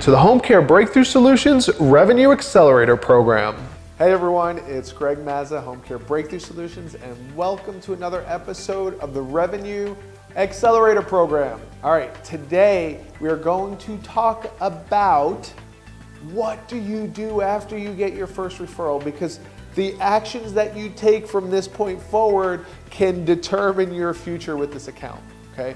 to the Home Care Breakthrough Solutions Revenue Accelerator Program. Hey everyone, it's Greg Mazza, Home Care Breakthrough Solutions, and welcome to another episode of the Revenue Accelerator Program. All right, today we are going to talk about what do you do after you get your first referral, because the actions that you take from this point forward can determine your future with this account, okay?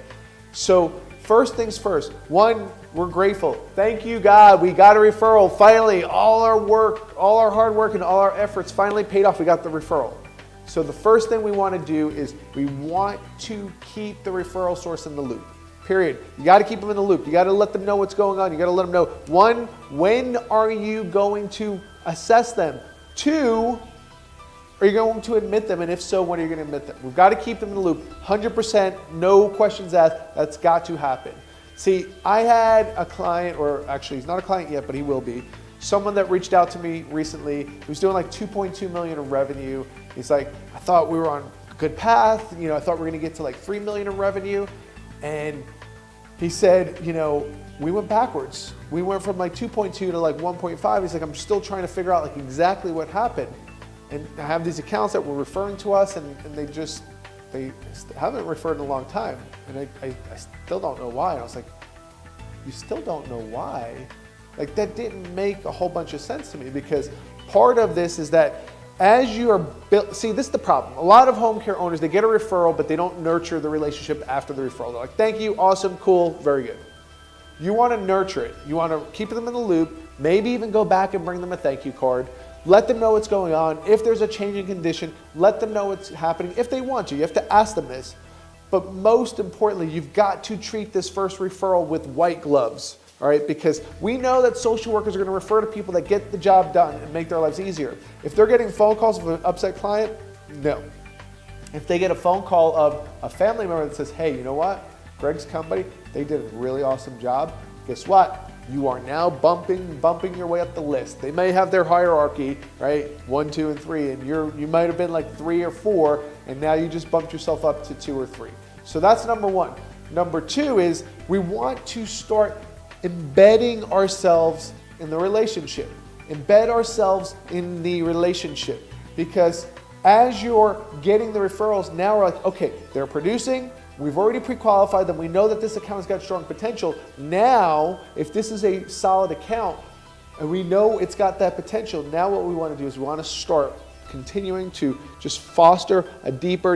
So first things first, one, we're grateful. Thank you, God. We got a referral. Finally, all our work, all our hard work and all our efforts finally paid off. We got the referral. So the first thing we want to do is we want to keep the referral source in the loop, period. You got to keep them in the loop. You got to let them know what's going on. You got to let them know, one, when are you going to assess them? Two, are you going to admit them? And if so, when are you going to admit them? We've got to keep them in the loop. 100%, no questions asked. That's got to happen. See, I had a client, or actually he's not a client yet, but he will be, someone that reached out to me recently. He was doing like 2.2 million in revenue. He's like, I thought we were on a good path. I thought we were going to get to like 3 million in revenue. And he said, we went backwards. We went from like 2.2 to like 1.5. He's like, I'm still trying to figure out like exactly what happened. And I have these accounts that were referring to us, and they haven't referred in a long time. And I still don't know why. And I was like, you still don't know why? Like, that didn't make a whole bunch of sense to me, because part of this is that as you are built, see, this is the problem. A lot of home care owners, they get a referral, but they don't nurture the relationship after the referral. They're like, thank you, awesome, cool, very good. You want to nurture it. You want to keep them in the loop, maybe even go back and bring them a thank you card. Let them know what's going on. If there's a change in condition, let them know what's happening if they want to. You have to ask them this. But most importantly, you've got to treat this first referral with white gloves, all right? Because we know that social workers are going to refer to people that get the job done and make their lives easier. If they're getting phone calls of an upset client, no. If they get a phone call of a family member that says, hey, you know what? Greg's company, they did a really awesome job. Guess what? You are now bumping your way up the list. They may have their hierarchy, right? 1, 2, and 3, and you might have been like 3 or 4, and now you just bumped yourself up to 2 or 3. So that's number one. Number two is we want to start embedding ourselves in the relationship. Embed ourselves in the relationship, because as you're getting the referrals, now we're like, okay, they're producing. We've already pre-qualified them. We know that this account has got strong potential. Now, if this is a solid account and we know it's got that potential, now what we want to do is we want to start continuing to just foster a deeper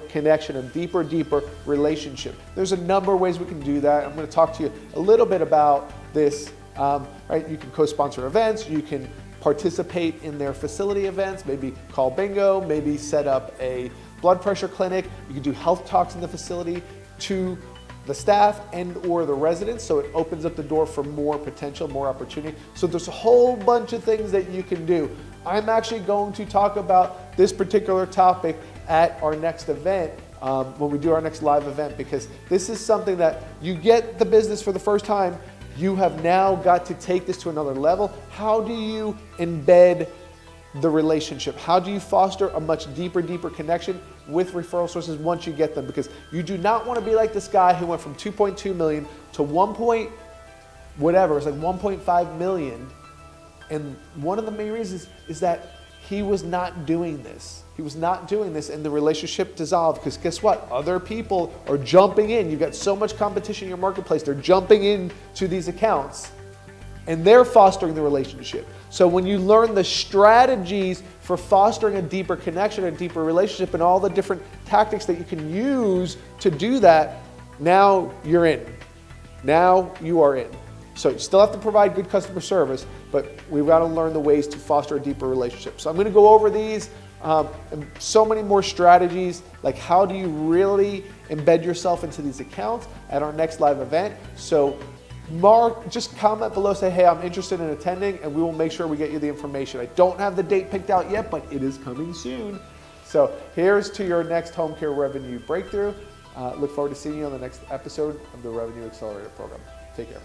connection, a deeper relationship. There's a number of ways we can do that. I'm going to talk to you a little bit about this. Right? You can co-sponsor events. You can participate in their facility events, maybe call bingo, maybe set up a blood pressure clinic. You can do health talks in the facility to the staff and or the residents, so it opens up the door for more potential, more opportunity. So there's a whole bunch of things that you can do. I'm actually going to talk about this particular topic at our next event, when we do our next live event, because this is something that you get the business for the first time. You have now got to take this to another level. How do you embed the relationship? How do you foster a much deeper connection with referral sources once you get them? Because you do not want to be like this guy who went from 2.2 million to 1 point whatever, it's like 1.5 million. And one of the main reasons is that he was not doing this. He was not doing this, and the relationship dissolved, because guess what? Other people are jumping in. You've got so much competition in your marketplace. They're jumping into these accounts, and they're fostering the relationship. So when you learn the strategies for fostering a deeper connection, a deeper relationship, and all the different tactics that you can use to do that, now you're in. Now you are in. So you still have to provide good customer service, but we've got to learn the ways to foster a deeper relationship. So I'm going to go over these and so many more strategies, like how do you really embed yourself into these accounts at our next live event. So just comment below, say, hey, I'm interested in attending, and we will make sure we get you the information. I don't have the date picked out yet, but it is coming soon. So here's to your next home care revenue breakthrough. Look forward to seeing you on the next episode of the Revenue Accelerator Program. Take care.